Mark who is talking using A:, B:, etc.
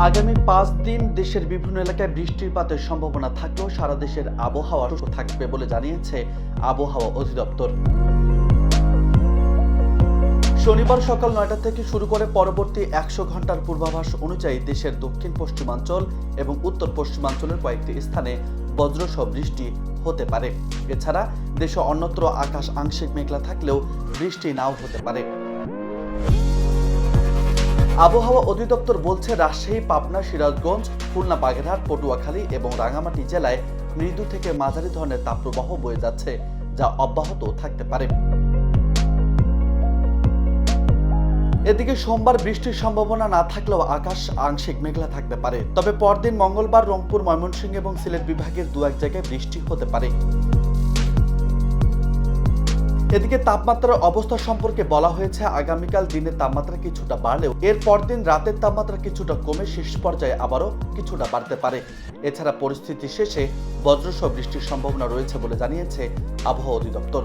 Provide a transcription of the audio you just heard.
A: আগামী 5 দিন দেশের বিভিন্ন এলাকায় বৃষ্টিপাতের সম্ভাবনা থাকলেও সারা দেশের আবহাওয়া শুষ্ক থাকবে বলে জানিয়েছে আবহাওয়া অধিদপ্তর। শনিবার সকাল 9টা থেকে শুরু করে পরবর্তী 100 ঘন্টার পূর্বাভাস অনুযায়ী দেশের দক্ষিণ পশ্চিমাঞ্চল এবং উত্তর পশ্চিমাঞ্চলের কয়েকটি স্থানে বজ্রসহ বৃষ্টি হতে পারে। এছাড়া দেশে অন্যত্র আকাশ আংশিক মেঘলা থাকলেও বৃষ্টি নাও হতে পারে। আবহাওয়া অধিদপ্তর বলছে, রাজশাহী, পাবনা, সিরাজগঞ্জ, খুলনা, বাগেরহাট, পটুয়াখালী এবং রাঙ্গামাটি জেলায় মৃদু থেকে মাঝারি ধরনের তাপপ্রবাহ বয়ে যাচ্ছে, যা অব্যাহত থাকতে পারে। এদিকে সোমবার বৃষ্টির সম্ভাবনা না থাকলেও আকাশ আংশিক মেঘলা থাকতে পারে। তবে পরদিন মঙ্গলবার রংপুর, ময়মনসিংহ এবং সিলেট বিভাগের দু এক জায়গায় বৃষ্টি হতে পারে। এদিকে তাপমাত্রার অবস্থা সম্পর্কে বলা হয়েছে, আগামীকাল দিনের তাপমাত্রা কিছুটা বাড়লেও এর পরদিন রাতের তাপমাত্রা কিছুটা কমে শেষ পর্যায়ে আবারও কিছুটা বাড়তে পারে। এছাড়া পরিস্থিতি শেষে বজ্রসহ বৃষ্টির সম্ভাবনা রয়েছে বলে জানিয়েছে আবহাওয়া অধিদপ্তর।